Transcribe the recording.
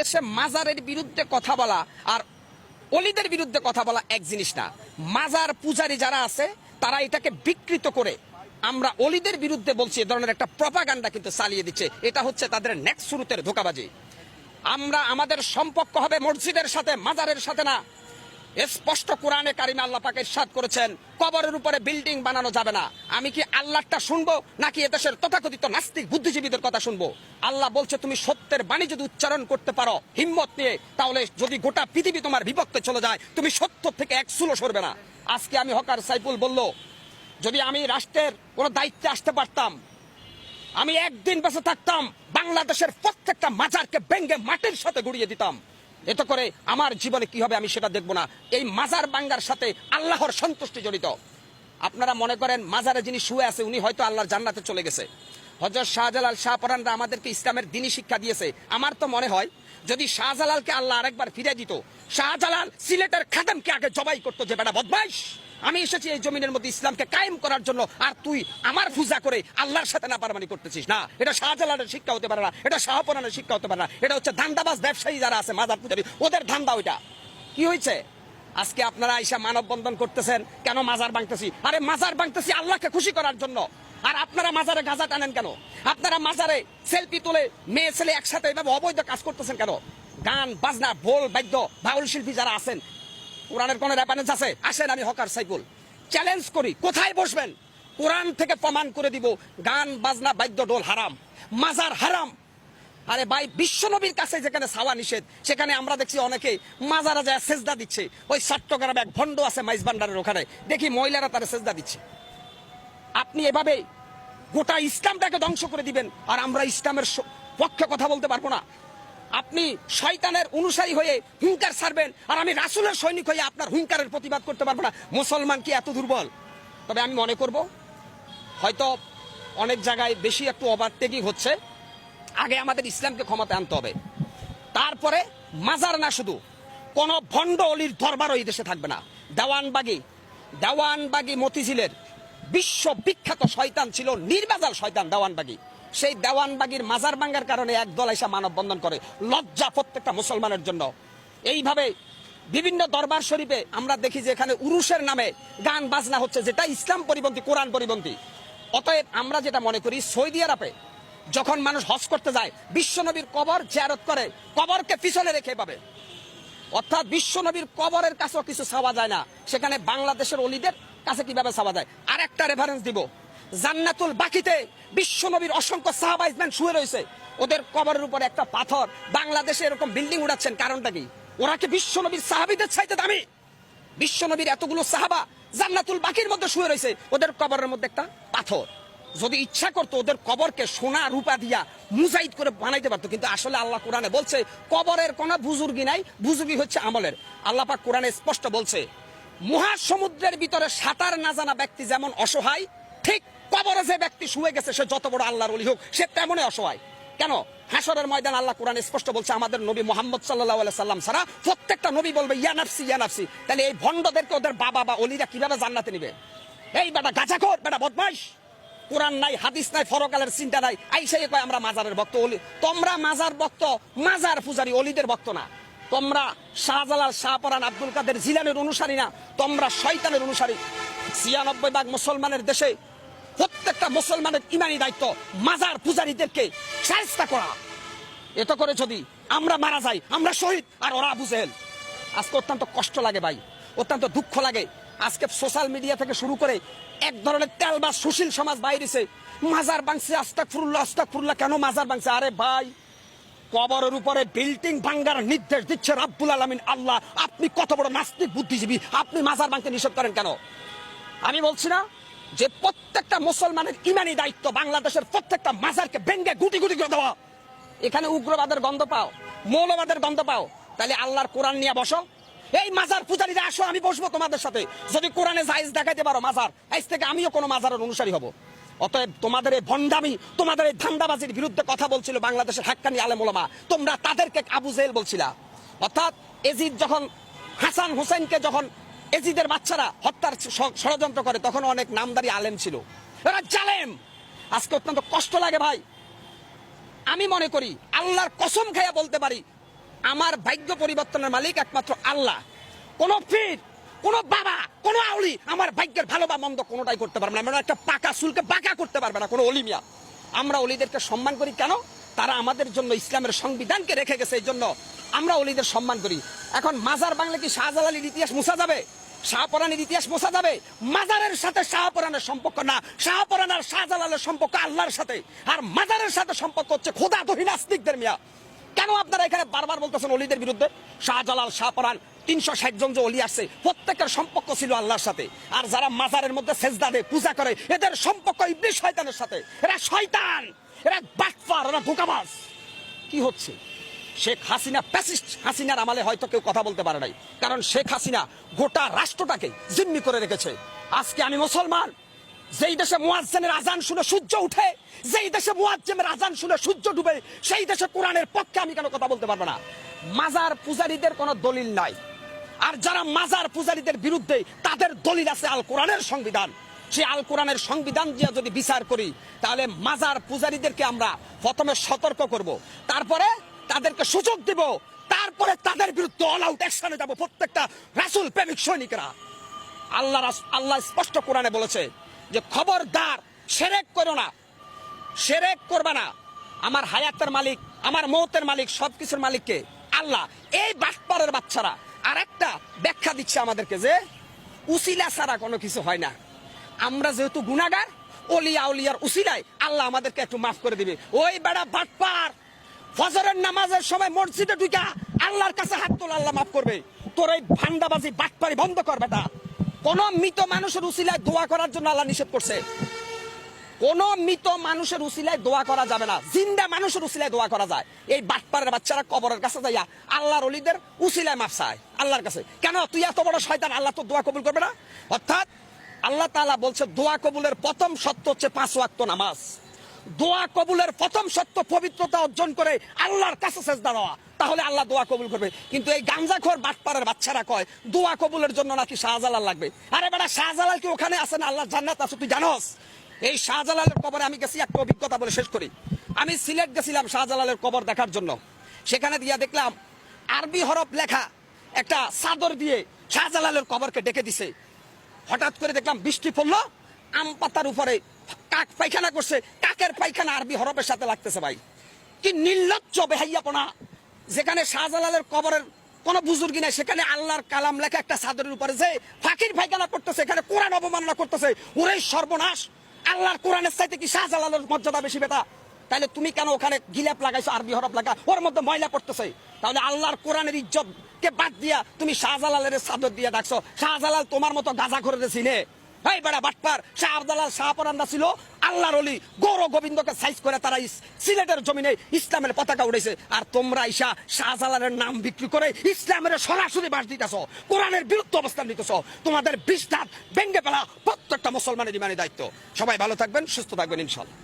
বাংলাদেশে মাজারের বিরুদ্ধে কথা বলা আর অলিদের বিরুদ্ধে কথা বলা এক জিনিস না। মাজার পূজারী যারা আছে তারা এটাকে বিকৃত করে আমরা অলিদের বিরুদ্ধে বলছি, এ ধরনের একটা প্রপাগান্ডা কিন্তু চালিয়ে দিচ্ছে। এটা হচ্ছে তাদের নেক্সট শুরুতের ধোঁকাবাজি। আমাদের সম্পর্ক হবে মসজিদের সাথে, মাজারের সাথে না। স্পষ্ট কোরআনে কারিমে আল্লাহ পাক ইরশাদ করেছেন কবরের উপরে বিল্ডিং বানানো যাবে না। আমি কি আল্লাহটা শুনবো নাকি এদেশের তথাকথিত নাস্তিক বুদ্ধিজীবীদের কথা শুনবো? আল্লাহ বলছে তুমি সত্যের বাণী যদি উচ্চারণ করতে পারো হিম্মত নিয়ে, তাহলে যদি গোটা পৃথিবী তোমার বিপক্ষে চলে যায় তুমি সত্য থেকে এক চুলো সরবে না। আজকে আমি হকার সাইফুল বলল, যদি আমি রাষ্ট্রের কোন দায়িত্বে আসতে পারতাম, আমি একদিন বেঁচে থাকতাম বাংলাদেশের প্রত্যেকটা মাজারকে ভেঙে মাটির সাথে গুড়িয়ে দিতাম। এতে করে আমার জীবনে কি হবে আমি সেটা দেখবো না। এই মাজার ভাঙ্গার সাথে আল্লাহর সন্তুষ্টি জড়িত। আপনারা মনে করেন মাজারে যিনি শুয়ে আছে উনি হয়তো আল্লাহর জান্নাতে চলে গেছে। হযরত শাহজালাল শাহপরানরা আমাদেরকে ইসলামের দ্বীনি শিক্ষা দিয়েছে। আমার তো মনে হয় যদি শাহজালালকে আল্লাহ আরেকবার ফিরে দিত, শাহজালাল সিলেটের খাদেমকে আগে জবাই করতো যে বেটা বদমাইশ, আমি এসেছি এই জমিনের মধ্যে ইসলামকে কায়েম করার জন্য, আর তুই আমার পূজা করে আল্লাহর সাথে নাপারমানি করতেছিস। না, এটা শাহজালালের শিক্ষা হতে পারে না, এটা শাহপরানের শিক্ষা হতে পারে না। এটা হচ্ছে ধান্দাবাজ ব্যবসায়ী যারা আছে মাজার পূজারী, ওদের ধান্দা ওইটা। কি হয়েছে আজকে আপনারা আইসা মানববন্ধন করতেছেন কেন? মাজার ভাঙতেছি। আরে মাজার ভাঙতেছি আল্লাহকে খুশি করার জন্য। আর আপনারা মাজারে গাঁজা টানেন কেন? আপনারা মাজারে সেলফি তুলে মেয়ে ছেলে একসাথে এভাবে অবৈধ কাজ করতেছেন কেন? গান বাজনা ঢোল বাদ্য বাউল শিল্পী যারা আছেন, কোরআনের কোন রেফারেন্স আছে? আসেন, আমি হকার সাইফুল চ্যালেঞ্জ করি, কোথায় বসবেন? কোরআন থেকে প্রমাণ করে দিব গান বাজনা বাদ্য ঢোল হারাম, মাজার হারাম। আরে ভাই, বিশ্বনবীর কাছে যেখানে ছাওয়া নিষেধ, সেখানে আমরা দেখছি অনেকে মাজারা যায় সেজদা দিচ্ছে। ওই চট্টগ্রামে এক ভণ্ড আছে মাইজ ভান্ডারের ওখানে, দেখি মহিলারা তারা সেজদা দিচ্ছে। আপনি এভাবে গোটা ইসলামটাকে ধ্বংস করে দিবেন আর আমরা ইসলামের পক্ষে কথা বলতে পারবো না। আপনি শয়তানের অনুসারী হয়ে হুঙ্কার ছাড়বেন আর আমি রাসূলের সৈনিক হয়ে আপনার হুঙ্কারের প্রতিবাদ করতে পারবো না। মুসলমান কি এত দুর্বল? তবে আমি মনে করব হয়তো অনেক জায়গায় বেশি একটু ওভারটেকিং হচ্ছে। আগে আমাদের ইসলামকে ক্ষমতায় আনতে হবে, তারপরে মাজার না শুধু কোন ভণ্ড অলির দরবারও এই দেশে থাকবে না। দেওয়ানবাগী মতিঝিলের বিশ্ববিখ্যাত শয়তান ছিল, নির্বাজাল শয়তান দেওয়ানবাগী। সেই দেওয়ানবাগীর মাজার ভাঙ্গার কারণে একদল এসে মানববন্ধন করে, লজ্জা প্রত্যেকটা মুসলমানের জন্য। এইভাবে বিভিন্ন দরবার শরীফে আমরা দেখি যে এখানে উরুসের নামে গান বাজনা হচ্ছে, যেটা ইসলাম পরিপন্থী, কোরআন পরিপন্থী। অতএব আমরা যেটা মনে করি, সৌদি আরবে যখন মানুষ হজ করতে যায় বিশ্বনবীর কবর জিয়ারত করে, কবরকে পিছনে রেখে পাবে, অর্থাৎ বিশ্বনবীর কবরের কাছেও কিছু চাওয়া যায় না, সেখানে বাংলাদেশের অলিদের কাছে কিভাবে চাওয়া যায়। আর একটা রেফারেন্স দিব, জান্নাতুল বাকিতে বিশ্বনবীর অসংখ্য সাহাবাইজমান শুয়ে রয়েছে, ওদের কবরের উপরে একটা পাথর। বাংলাদেশে এরকম বিল্ডিং উড়াচ্ছেন, কারণটা কি? ওরা কি বিশ্বনবীর সাহাবীদের চাইতে দামি? বিশ্বনবীর এতগুলো সাহাবা জান্নাতুল বাকির মধ্যে শুয়ে রয়েছে, ওদের কবরের মধ্যে একটা পাথর। যদি ইচ্ছা করতো ওদের কবরকে সোনা রূপা দিয়া মুজাইদ করে বানাইতে পারতো, কিন্তু আসলে আল্লাহ কোরআনে বলছে কবরের কোনো বুজুর্গি নাই, বুজুর্গি হচ্ছে আমলের। আল্লাহ পাক কোরআনে স্পষ্ট বলছে মহাসমুদ্রের ভিতরে সাঁতার না জানা ব্যক্তি যেমন অসহায়, ঠিক কবরে যে ব্যক্তি শুয়ে গেছে সে যত বড় আল্লাহর ওলি হোক সে তেমনই অসহায়। কেন? হাসরের ময়দান আল্লাহ কোরআনে স্পষ্ট বলছে আমাদের নবী মুহাম্মদ সাল্লাল্লাহু আলাইহি সাল্লাম ছাড়া প্রত্যেকটা নবী বলবে ইয়া নাফসি ইয়া নাফসি। তাহলে এই ভণ্ডদেরকে ওদের বাবা বা অলিরা কিভাবে জান্নাতে নিবে? এই বেটা গাঁজাখোর, বেটা বদমাইশ, কোরআন নাই, হাদিস নাই, ফরকালের চিন্তা নাই, আইসাই কয় আমরা মাজারের ভক্ত। অলি তোমরা মাজার ভক্ত, মাজার পূজারী, অলিদের ভক্ত না। তোমরা শাহজালাল শাহপরান আব্দুল কাদের জিলানের অনুসারী না, তোমরা শয়তানের অনুসারী। ৯৬% মুসলমানের দেশে প্রত্যেকটা মুসলমানের ইমানি দায়িত্ব মাজার পূজারীদেরকে শায়েস্তা করা। এত করে যদি আমরা মারা যাই আমরা শহীদ আর ওরা আবু জেহেল। আজকে অত্যন্ত কষ্ট লাগে ভাই, অত্যন্ত দুঃখ লাগে। আজকে সোশ্যাল মিডিয়া থেকে শুরু করে এক ধরনের তেলবাজ সুশীল সমাজ বাইরেছে, মাজার ভাঙছে, আস্তাগফিরুল্লাহ আস্তাগফিরুল্লাহ। কেন মাজার ভাঙছে? আরে ভাই, কবরের উপরে বিল্ডিং ভাঙ্গার নির্দেশ দিচ্ছে রাব্বুল আলামিন আল্লাহ। আপনি কত বড় নাস্তিক বুদ্ধিজীবী, আপনি মাজার ভাঙতে নিষেধ করেন কেন? আমি বলছি না যে প্রত্যেকটা মুসলমানের ইমানি দায়িত্ব বাংলাদেশের প্রত্যেকটা মাজারকে ভেঙ্গে গুটি গুটি করে দেওয়া। এখানে উগ্রবাদের গন্ধ পাও, মৌলবাদের গন্ধ পাও, তাহলে আল্লাহর কোরআন নিয়ে বসো। এই মাজার পূজারীরা আসো, আমি বসবো তোমাদের সাথে। যদি কোরআনে জায়েজ দেখাইতে পারো মাজার, আজ থেকে আমিও কোনো মাজারের অনুসারী হব। অতএব তোমাদের এই ভণ্ডামি, তোমাদের এই ধান্দাবাজির বিরুদ্ধে কথা বলছিল বাংলাদেশের হাক্কানি আলেম ওলামা, তোমরা তাদেরকে আবু জেহেল বলছিলা। অর্থাৎ এজিদ যখন হাসান হুসাইনকে যখন এজিদের বাচ্চারা হত্যার ষড়যন্ত্র করে, তখন অনেক নামদারি আলেম ছিল, এরা জালেম। আজকে অত্যন্ত কষ্ট লাগে ভাই। আমি মনে করি আল্লাহর কসম খাইয়া বলতে পারি আমার ভাগ্য পরিবর্তনের মালিক একমাত্র আল্লাহ। কোন পীর, কোন বাবা, কোন আউলি আমার ভাগ্যের ভালো বা মন্দ কোনোটাই করতে পারবে না। আমরা একটা পাকা চুলকে বাঁকা করতে পারবে না কোনো অলিমিয়া। আমরা অলিদেরকে সম্মান করি কেন? তারা আমাদের জন্য ইসলামের সংবিধানকে রেখে গেছে, এই জন্য আমরা অলিদের সম্মান করি। এখন মাজার বাংলা কি শাহজালালের ইতিহাস মুছা যাবে? শাহপরানের ইতিহাস মোছা যাবে? মাজারের সাথে শাহপরানের সম্পর্ক না, শাহপরান আর শাহজালালের সম্পর্ক আল্লাহর সাথে, আর মাজারের সাথে সম্পর্ক হচ্ছে খোদা দহি নাস্তিকদের। মিয়া কেন আপনারা এখানে বারবার বলতেছেন অলিদের বিরুদ্ধে? শাহজালাল, শাহপরান 360 জন যে অলি আসছে প্রত্যেকের সম্পর্ক ছিল আল্লাহর সাথে। আর যারা মাজারের মধ্যে সেজদা দেয়, পূজা করে, এদের সম্পর্ক ইবলিস শয়তানের সাথে। এরা শয়তান, এরা বাটপার, এরা ধোঁকাবাজ। কি হচ্ছে? শেখ হাসিনা প্যাসিস্ট, হাসিনার আমলে হয়তো কেউ কথা বলতে পারে নাই, কারণ শেখ হাসিনা গোটা রাষ্ট্রটাকে জিম্মি করে রেখেছে। আজকে আমি মুসলমান, যেই দেশে মুয়াজ্জিনের আজান শুনে সূর্য উঠে, যেই দেশে মুয়াজ্জিনের আজান শুনে সূর্য ডুবে, সেই দেশে কোরআনের পক্ষে আমি কেন কথা বলতে পারবো না? মাজার পূজারীদের কোনো দলিল নাই, আর যারা মাজার পূজারীদের বিরুদ্ধে তাদের দলিল আছে আল কোরআনের সংবিধান। সেই আল কোরআনের সংবিধান দিয়ে যদি বিচার করি, তাহলে মাজার পূজারীদেরকে আমরা প্রথমে সতর্ক করব, তারপরে তাদেরকে সুযোগ দিব, তারপরে তাদের বিরুদ্ধে অল আউট অ্যাকশনে যাব প্রত্যেকটা রাসূল প্রেমিক সৈনিকরা। আল্লাহ স্পষ্ট কোরআনে বলেছে যে খবরদার শিরক করো না, শিরক করবে না। আমার হায়াতের মালিক, আমার মওতের মালিক, সবকিছুর মালিককে আল্লাহ। এই বাটপারের বাচ্চারা আর একটা ব্যাখ্যা দিচ্ছে আমাদেরকে যে উসিলা ছাড়া কোনো কিছু হয় না। আমরা যেহেতু গুনাহগার, ওলিয়া উলিয়ার উসিলায় আল্লাহ আমাদেরকে একটু মাফ করে দিবে। ওই বেড়া বাটপার, ফজরের নামাজের সময় মসজিদে ঢুকা আল্লাহর কাছে হাত তোলা, আল্লাহ মাফ করবে। তোর এই ভান্ডাবাজি বাটপারি বন্ধ কর বেটা। কোন মৃত মানুষের উসিলায় দোয়া করার জন্য আল্লাহ নিষেধ করছে। কোন মৃত মানুষের উসিলায় দোয়া করা যাবে না, জিন্দা মানুষের উসিলায় দোয়া করা যায়। এই বাটপারের বাচ্চারা কবরের কাছে যাইয়া আল্লাহর ওলিদের উসিলায় মাফ চায় আল্লাহর কাছে। কেন? তুই এত বড় শয়তান, আল্লাহ তো দোয়া কবুল করবে না। অর্থাৎ আল্লাহ তাআলা বলছে দোয়া কবুলের প্রথম শর্ত হচ্ছে 5 ওয়াক্ত নামাজ। দোয়া কবুলের প্রথম শর্ত পবিত্রতা অর্জন করে আল্লাহর কাছে সেজদা দেওয়া, তাহলে আল্লাহ দোয়া কবুল করবে। কিন্তু এই গাঞ্জাখোর বাটপারের বাচ্চারা কয় দোয়া কবুলের জন্য নাকি শাহজালাল লাগবে। আরে বেটা, শাহজালাল কি ওখানে আছে না আল্লাহর জান্নাত আছে? তুই জানোস? এই শাহজালালের কবরে আমি গেছি, একটা অভিজ্ঞতা বলে শেষ করি। আমি সিলেট গেছিলাম শাহজালালের কবর দেখার জন্য। সেখানে দিয়া দেখলাম আরবি হরফ লেখা একটা চাদর দিয়ে শাহজালালের কবরকে ডেকে দিছে। হঠাৎ করে দেখলাম বৃষ্টি পড়লো, আম পাতার উপরে কাক পায়খানা করছে, কাকের পায়খানা আরবি হরফের সাথে লাগতেছে। ভাই কি নির্লজ্জ বেহাইয়াপনা! যেখানে শাহজালালের কবরের কোন বুজুর্গি নাই, সেখানে আল্লাহর কালাম লেখা একটা চাদরের উপরে যে ফাকির পায়খানা করতেছে, এখানে কোরআন অবমাননা করতেছে। ওরে সর্বনাশ! আল্লাহর কোরআনের চাইতে কি শাহজালালের মর্যাদা বেশি বেটা? তাহলে তুমি কেন ওখানে গিলাপ লাগাইছো, আরবি হরফ লাগা, ওর মধ্যে ময়লা পড়তেছে? তাহলে আল্লাহর কোরআনের ইজ্জত কে বাদ দিয়া তুমি শাহজালালের চাদর দিয়ে ডাকছো। শাহজালাল তোমার মতো গাঁজা করে চিনে? এই বেড়া বাটপার! শাহজালাল, শাহপরানরা ছিল আল্লাহর ওলি, গৌর গোবিন্দকে সাইজ করে তারা সিলেটের জমিনে ইসলামের পতাকা উড়েছে। আর তোমরা ঈশা শাহজালালের নাম বিক্রি করে ইসলামের সরাসরি বাস দিতেছ, কোরআনের বিরুদ্ধে অবস্থান নিতেছ। তোমাদের বিস্তার ভেঙ্গে ফেলা প্রত্যেকটা মুসলমানের ইমানি দায়িত্ব। সবাই ভালো থাকবেন, সুস্থ থাকবেন ইনশাআল্লাহ।